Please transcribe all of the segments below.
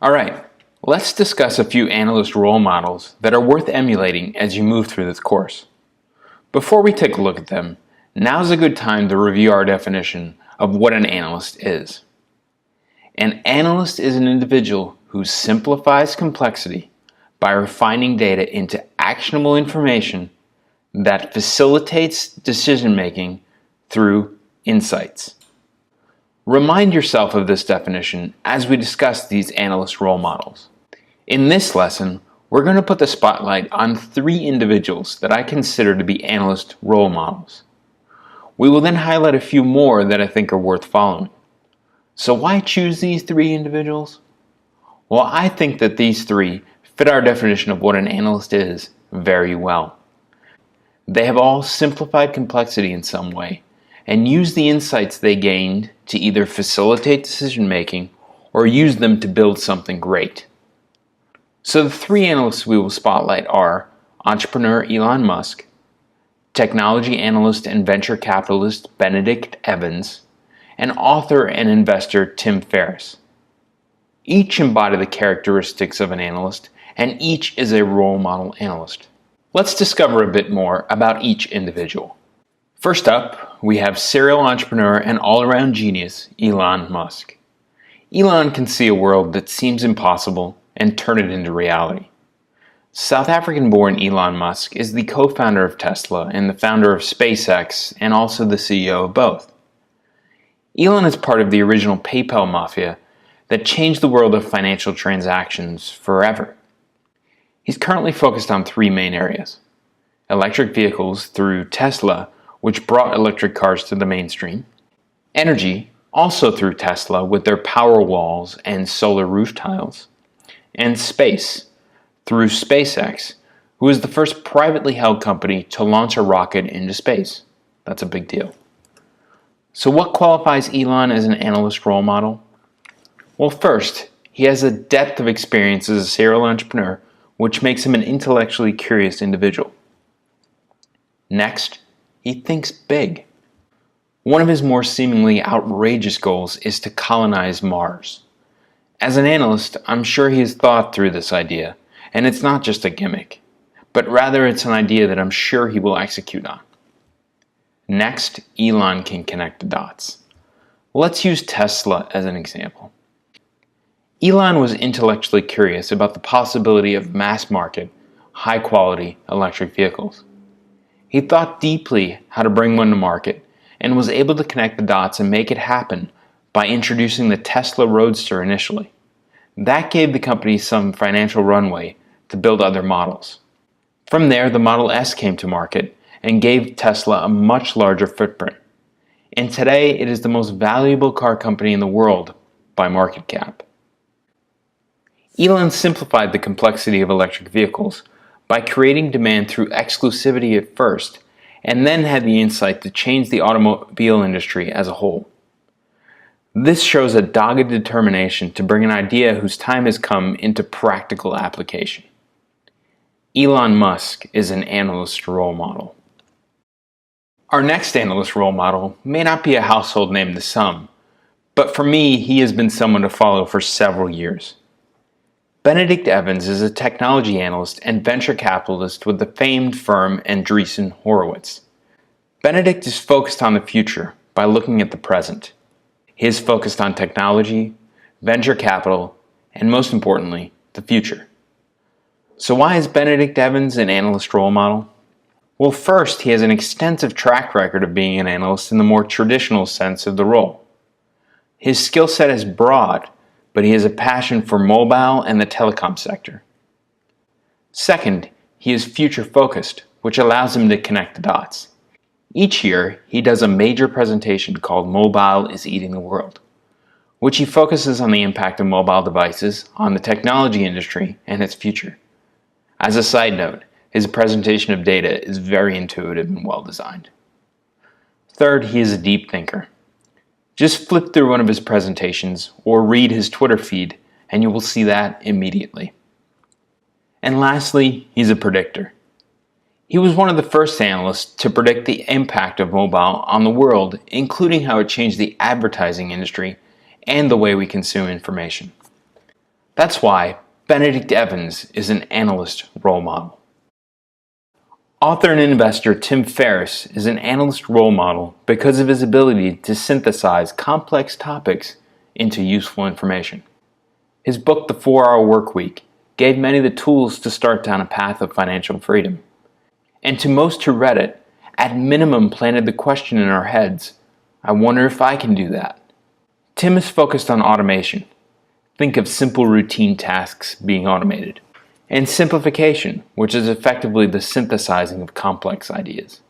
Alright, let's discuss a few analyst role models that are worth emulating as you move through this course. Before we take a look at them, now's a good time to review our definition of what an analyst is. An analyst is an individual who simplifies complexity by refining data into actionable information that facilitates decision-making through insights. Remind yourself of this definition as we discuss these analyst role models. In this lesson, we're going to put the spotlight on 3 individuals that I consider to be analyst role models. We will then highlight a few more that I think are worth following. So why choose these 3 individuals? Well, I think that these 3 fit our definition of what an analyst is very well. They have all simplified complexity in some way and use the insights they gained to either facilitate decision making or use them to build something great. So the 3 analysts we will spotlight are entrepreneur Elon Musk, technology analyst and venture capitalist Benedict Evans, and author and investor Tim Ferriss. Each embody the characteristics of an analyst, and each is a role model analyst. Let's discover a bit more about each individual. First up, we have serial entrepreneur and all-around genius Elon Musk. Elon can see a world that seems impossible and turn it into reality. South African-born Elon Musk is the co-founder of Tesla and the founder of SpaceX and also the CEO of both. Elon is part of the original PayPal mafia that changed the world of financial transactions forever. He's currently focused on 3 main areas: electric vehicles through Tesla, which brought electric cars to the mainstream; energy, also through Tesla with their power walls and solar roof tiles; and space, through SpaceX, who is the first privately held company to launch a rocket into space. That's a big deal. So what qualifies Elon as an analyst role model? Well, first, he has a depth of experience as a serial entrepreneur, which makes him an intellectually curious individual. Next, he thinks big. One of his more seemingly outrageous goals is to colonize Mars. As an analyst, I'm sure he has thought through this idea, and it's not just a gimmick, but rather it's an idea that I'm sure he will execute on. Next, Elon can connect the dots. Let's use Tesla as an example. Elon was intellectually curious about the possibility of mass-market, high-quality electric vehicles. He thought deeply how to bring one to market and was able to connect the dots and make it happen by introducing the Tesla Roadster initially. That gave the company some financial runway to build other models. From there, the Model S came to market and gave Tesla a much larger footprint. And today, it is the most valuable car company in the world by market cap. Elon simplified the complexity of electric vehicles by creating demand through exclusivity at first, and then had the insight to change the automobile industry as a whole. This shows a dogged determination to bring an idea whose time has come into practical application. Elon Musk is an analyst role model. Our next analyst role model may not be a household name to some, but for me, he has been someone to follow for several years. Benedict Evans is a technology analyst and venture capitalist with the famed firm Andreessen Horowitz. Benedict is focused on the future by looking at the present. He is focused on technology, venture capital, and most importantly, the future. So why is Benedict Evans an analyst role model? Well, first, he has an extensive track record of being an analyst in the more traditional sense of the role. His skill set is broad, but he has a passion for mobile and the telecom sector. Second, he is future-focused, which allows him to connect the dots. Each year, he does a major presentation called Mobile is Eating the World, which he focuses on the impact of mobile devices on the technology industry and its future. As a side note, his presentation of data is very intuitive and well-designed. Third, he is a deep thinker. Just flip through one of his presentations or read his Twitter feed and you will see that immediately. And lastly, he's a predictor. He was one of the first analysts to predict the impact of mobile on the world, including how it changed the advertising industry and the way we consume information. That's why Benedict Evans is an analyst role model. Author and investor Tim Ferriss is an analyst role model because of his ability to synthesize complex topics into useful information. His book, The 4-Hour Workweek, gave many the tools to start down a path of financial freedom. And to most who read it, at minimum planted the question in our heads, I wonder if I can do that. Tim is focused on automation. Think of simple routine tasks being automated. And simplification, which is effectively the synthesizing of complex ideas.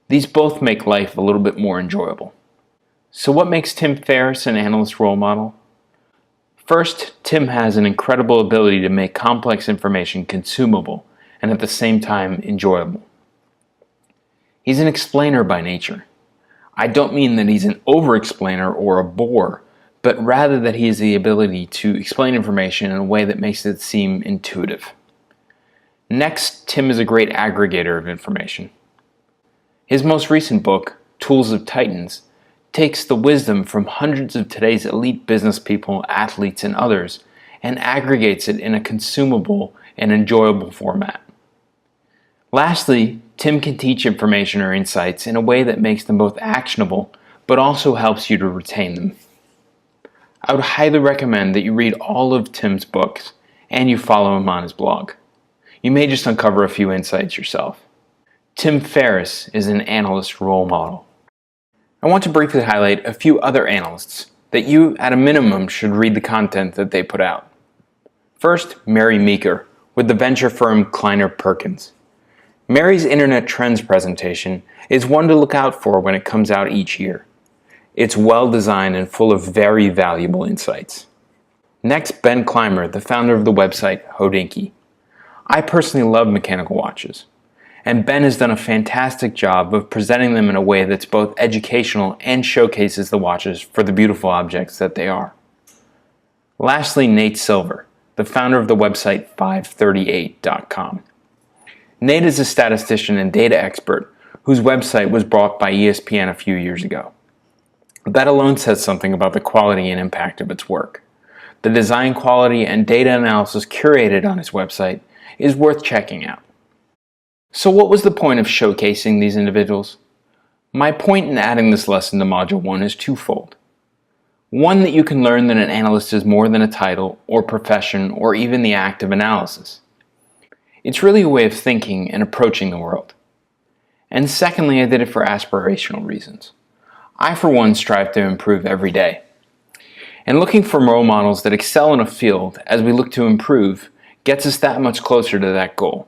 These both make life a little bit more enjoyable. So what makes Tim Ferriss an analyst role model? First, Tim has an incredible ability to make complex information consumable and at the same time enjoyable. He's an explainer by nature. I don't mean that he's an over-explainer or a bore, but rather that he has the ability to explain information in a way that makes it seem intuitive. Next, Tim is a great aggregator of information. His most recent book, Tools of Titans, takes the wisdom from hundreds of today's elite business people, athletes, and others, and aggregates it in a consumable and enjoyable format. Lastly, Tim can teach information or insights in a way that makes them both actionable, but also helps you to retain them. I would highly recommend that you read all of Tim's books, and you follow him on his blog. You may just uncover a few insights yourself. Tim Ferriss is an analyst role model. I want to briefly highlight a few other analysts that you, at a minimum, should read the content that they put out. First, Mary Meeker, with the venture firm Kleiner Perkins. Mary's Internet Trends presentation is one to look out for when it comes out each year. It's well designed and full of very valuable insights. Next, Ben Clymer, the founder of the website Hodinkee. I personally love mechanical watches, and Ben has done a fantastic job of presenting them in a way that's both educational and showcases the watches for the beautiful objects that they are. Lastly, Nate Silver, the founder of the website 538.com. Nate is a statistician and data expert whose website was bought by ESPN a few years ago. That alone says something about the quality and impact of its work. The design quality and data analysis curated on his website is worth checking out. So what was the point of showcasing these individuals? My point in adding this lesson to Module 1 is twofold. One, that you can learn that an analyst is more than a title or profession or even the act of analysis. It's really a way of thinking and approaching the world. And secondly, I did it for aspirational reasons. I, for one, strive to improve every day. And looking for role models that excel in a field as we look to improve gets us that much closer to that goal.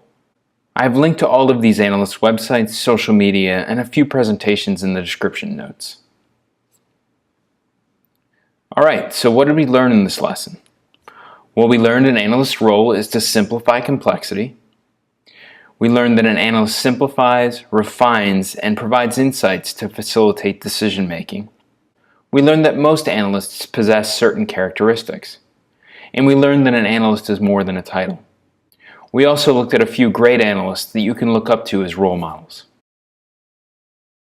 I've linked to all of these analysts' websites, social media, and a few presentations in the description notes. Alright, so what did we learn in this lesson? Well, we learned an analyst's role is to simplify complexity. We learned that an analyst simplifies, refines, and provides insights to facilitate decision making. We learned that most analysts possess certain characteristics. And we learned that an analyst is more than a title. We also looked at a few great analysts that you can look up to as role models.